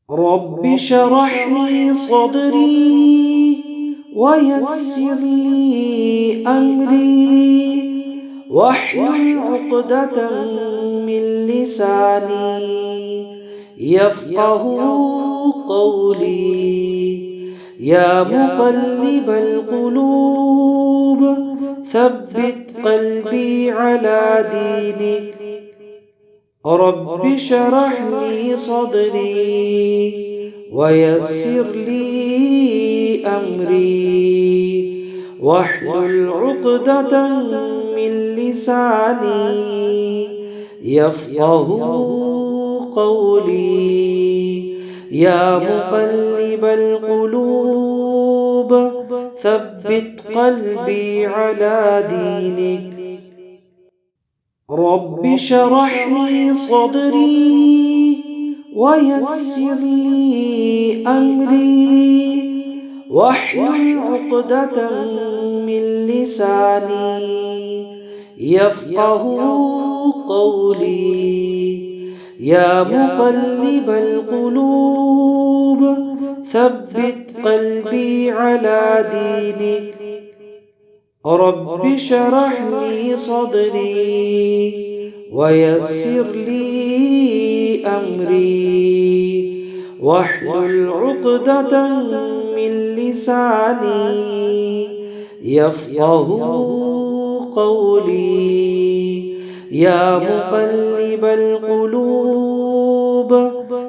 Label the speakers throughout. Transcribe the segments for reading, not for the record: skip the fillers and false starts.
Speaker 1: رب اشرح لي صدري ويسر لي أمري واحلل عقدة من لساني يفقه قولي. يا مقلب القلوب ثبت قلبي على دينك. رب اشرح لي صدري ويسر لي أمري واحلل عقدة من لساني يفقه قولي. يا مقلب القلوب ثبت قلبي على دينك. رب اشرح لي صدري ويسر لي أمري واحلل عقدة من لساني يفقه قولي. يا مقلب القلوب ثبت قلبي على دينك. رب اشرح لي صدري ويسر لي أمري واحلل عقدة من لساني يفقه قولي. يا مقلب القلوب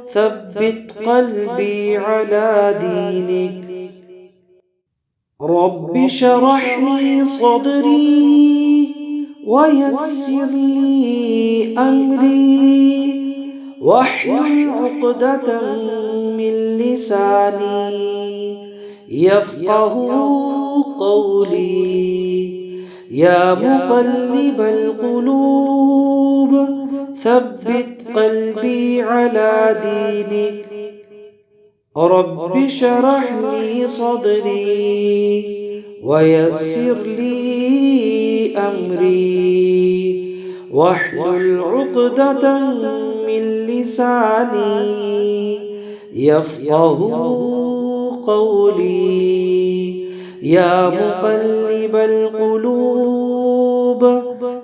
Speaker 1: ثبت قلبي على دينك. رب اشرح لي صدري ويسر لي أمري واحلل عقدة من لساني يفقه قولي. يا مقلب القلوب ثبت قلبي على دينك. رب اشرح لي صدري ويسر لي أمري واحلل عقدة من لساني يفقه قولي. يا مقلب القلوب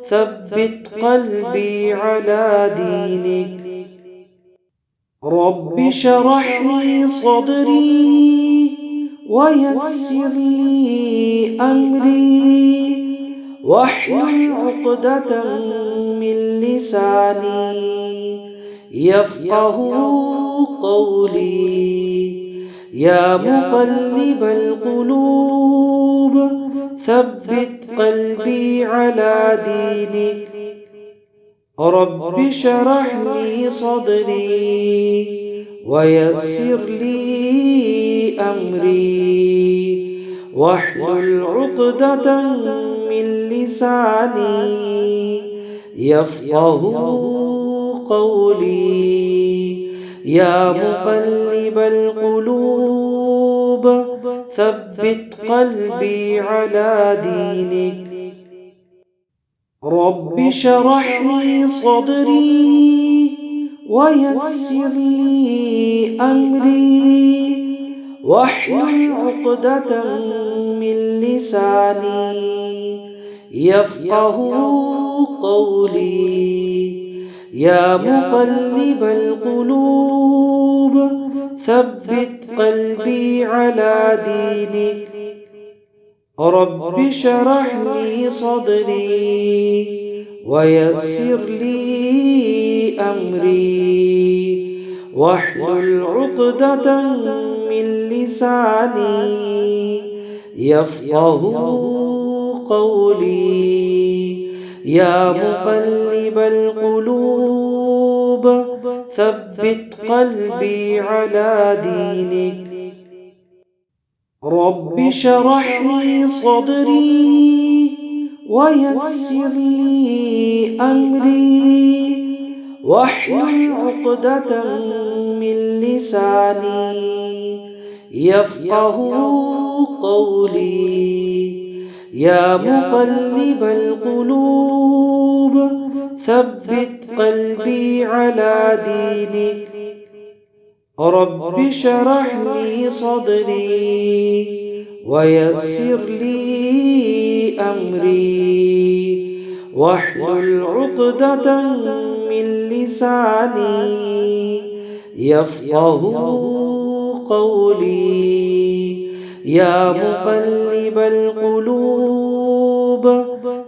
Speaker 1: ثبت قلبي على دينك. رب اشرح لي صدري ويسر لي أمري واحلل عقدة من لساني يفقه قولي. يا مقلب القلوب ثبت قلبي على دينك. رب اشرح لي صدري ويسر لي أمري واحلل عقدة من لساني يفقه قولي. يا مقلب القلوب ثبت قلبي على دينك. رب اشرح لي صدري ويسر لي أمري واحلل عقدة من لساني يفقه قولي. يا مقلب القلوب ثبت قلبي على دينك. رب اشرح لي صدري ويسر لي أمري واحلل عقدة من لساني يفقه قولي. يا مقلب القلوب ثبت قلبي على دينك. رب اشرح لي صدري ويسر لي أمري واحلل عقدة من لساني يفقه قولي. يا مقلب القلوب ثبت قلبي على دينك. رب اشرح لي صدري ويسر لي أمري واحلل عقدة من لساني يفقه قولي. يا مقلب القلوب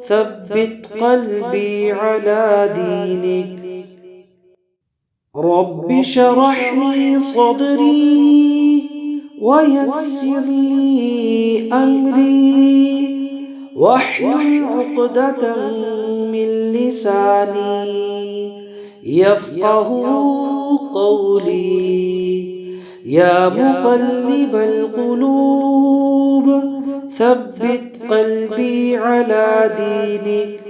Speaker 1: ثبت قلبي على دينك. رب اشرح لي صدري ويسر لي أمري واحلل عقدة من لساني يفقه قولي. يا مقلب القلوب ثبت قلبي على دينك.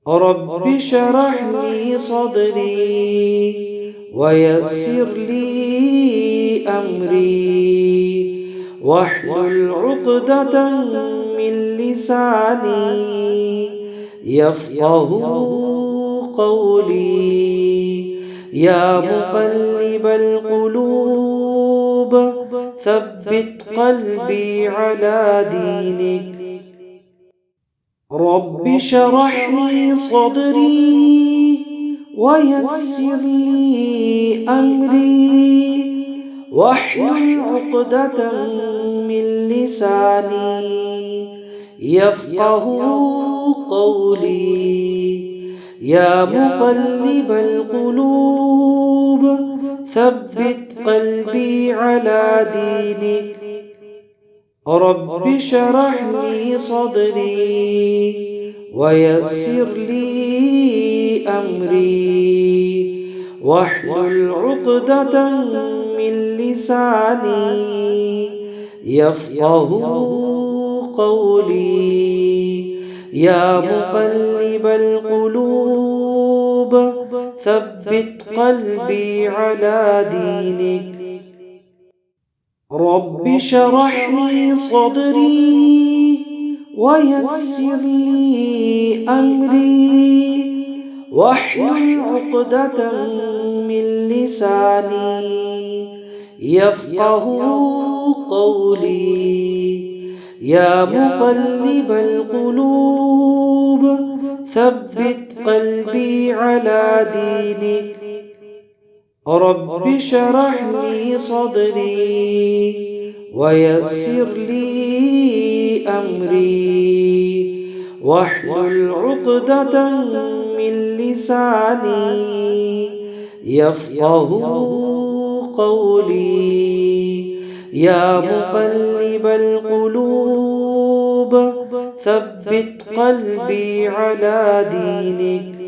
Speaker 1: رب اشرح لي صدري ويسر لي أمري واحلل عقدة من لساني يفقه قولي. يا مقلب القلوب ثبت قلبي على دينك. رب اشرح لي صدري ويسر لي أمري واحلل عقدة من لساني يفقه قولي. يا مقلب القلوب ثبت قلبي على دينك. رب اشرح لي صدري ويسر لي أمري واحلل عقدة من لساني يفقه قولي. يا مقلب القلوب ثبت قلبي على دينك. رب اشرح لي صدري ويسر لي أمري واحلل عقدة من لساني يفقه قولي. يا مقلب القلوب ثبت قلبي على دينك. رب اشرح لي صدري ويسر لي أمري واحلل عقدة من لساني يفقه قولي. يا مقلب القلوب ثبت قلبي على دينك.